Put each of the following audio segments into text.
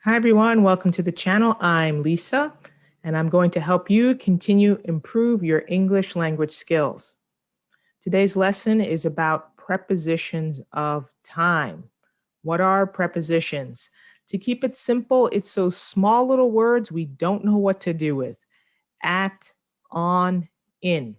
Hi, everyone. Welcome to the channel. I'm Lisa, and I'm going to help you continue improve your English language skills. Today's lesson is about prepositions of time. What are prepositions? To keep it simple, it's those small little words we don't know what to do with. At, on, in.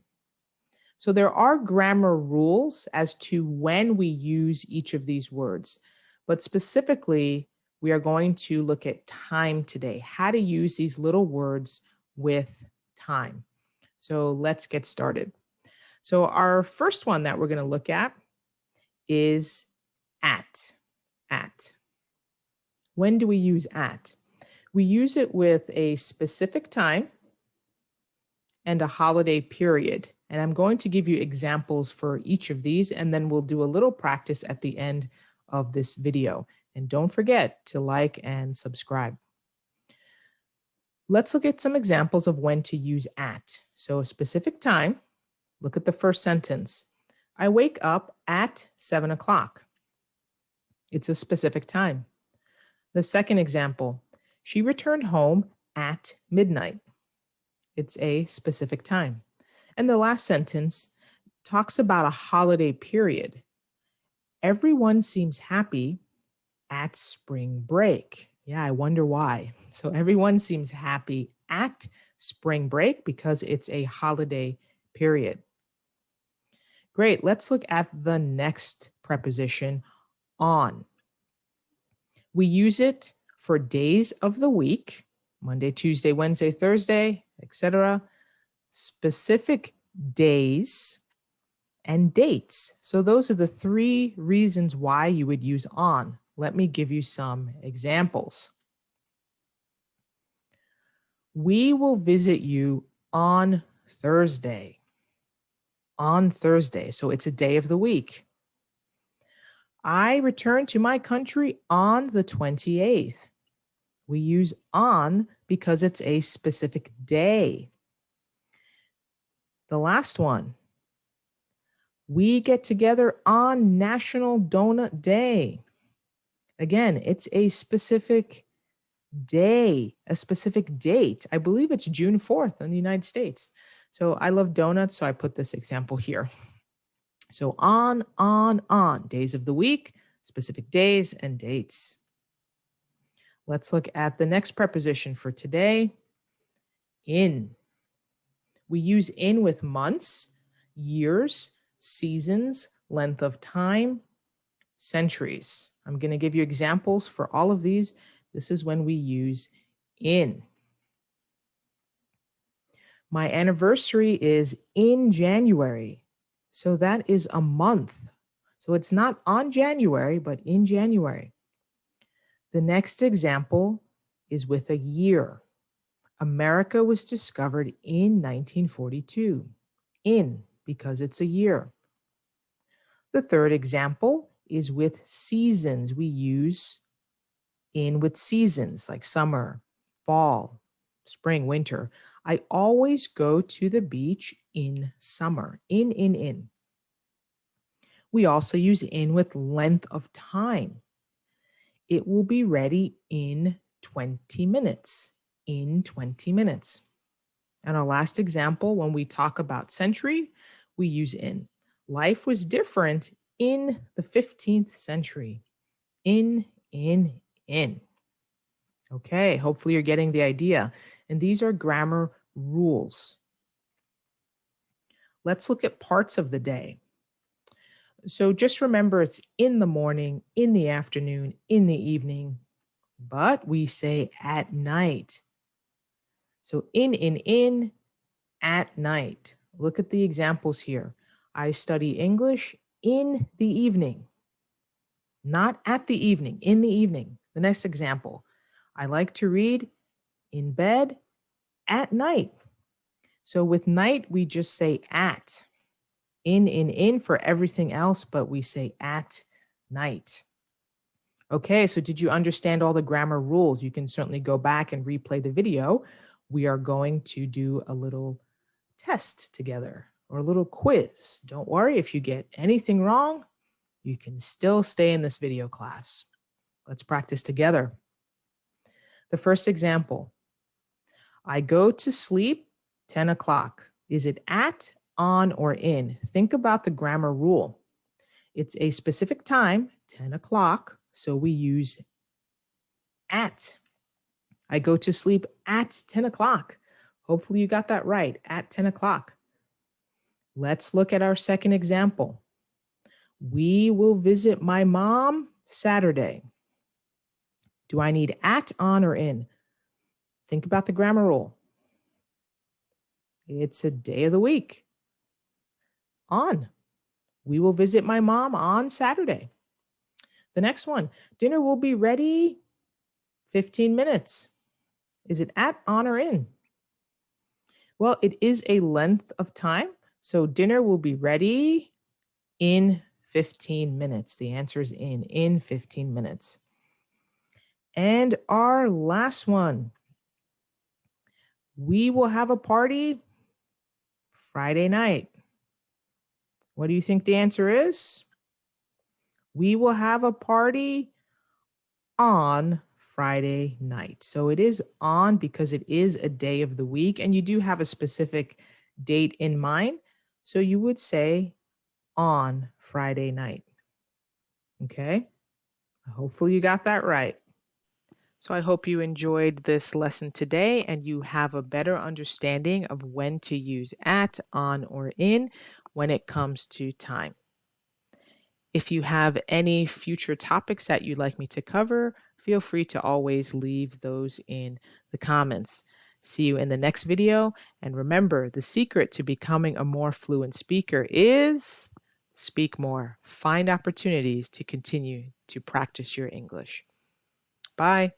So there are grammar rules as to when we use each of these words, but specifically, we are going to look at time today, how to use these little words with time. So let's get started. So our first one that we're going to look at is at. When do we use at? We use it with a specific time and a holiday period. And I'm going to give you examples for each of these, and then we'll do a little practice at the end of this video. And don't forget to like and subscribe. Let's look at some examples of when to use at. So a specific time, look at the first sentence. I wake up at 7 o'clock. It's a specific time. The second example, she returned home at midnight. It's a specific time. And the last sentence talks about a holiday period. Everyone seems happy at spring break. Yeah, I wonder why. So everyone seems happy at spring break because it's a holiday period. Great, let's look at the next preposition, on. We use it for days of the week, Monday, Tuesday, Wednesday, Thursday, etc. Specific days and dates. So those are the three reasons why you would use on. Let me give you some examples. We will visit you on Thursday. On Thursday, so it's a day of the week. I return to my country on the 28th. We use on because it's a specific day. The last one. We get together on National Donut Day. Again, it's a specific day, a specific date. I believe it's June 4th in the United States. So I love donuts, so I put this example here. So on, days of the week, specific days and dates. Let's look at the next preposition for today, in. We use in with months, years, seasons, length of time, centuries. I'm going to give you examples for all of these. This is when we use in. My anniversary is in January. So that is a month. So it's not on January, but in January. The next example is with a year. America was discovered in 1942. In, because it's a year. The third example is with seasons. We use in with seasons like summer, fall, spring, winter. I always go to the beach in summer. In. We also use in with length of time. It will be ready in 20 minutes. In 20 minutes. And our last example, when we talk about century, we use in. Life was different in the 15th century. In. Okay, hopefully you're getting the idea. And these are grammar rules. Let's look at parts of the day. So just remember it's in the morning, in the afternoon, in the evening, but we say at night. So in, at night. Look at the examples here. I study English in the evening. Not at the evening, in the evening. The next example. I like to read in bed at night. So with night, we just say at. In for everything else, but we say at night. Okay, so did you understand all the grammar rules? You can certainly go back and replay the video. We are going to do a little test together or a little quiz. Don't worry, if you get anything wrong, you can still stay in this video class. Let's practice together. The first example, I go to sleep 10 o'clock. Is it at, on, or in? Think about the grammar rule. It's a specific time, 10 o'clock, so we use at. I go to sleep at 10 o'clock. Hopefully you got that right, at 10 o'clock. Let's look at our second example. We will visit my mom Saturday. Do I need at, on, or in? Think about the grammar rule. It's a day of the week. On. We will visit my mom on Saturday. The next one, dinner will be ready 15 minutes. Is it at, on, or in? Well, it is a length of time. So dinner will be ready in 15 minutes. The answer is in 15 minutes. And our last one, we will have a party Friday night. What do you think the answer is? We will have a party on Friday night. So it is on because it is a day of the week and you do have a specific date in mind. So you would say on Friday night. Okay? Hopefully you got that right. So I hope you enjoyed this lesson today and you have a better understanding of when to use at, on, or in when it comes to time. If you have any future topics that you'd like me to cover, feel free to always leave those in the comments. See you in the next video. And remember, the secret to becoming a more fluent speaker is speak more. Find opportunities to continue to practice your English. Bye.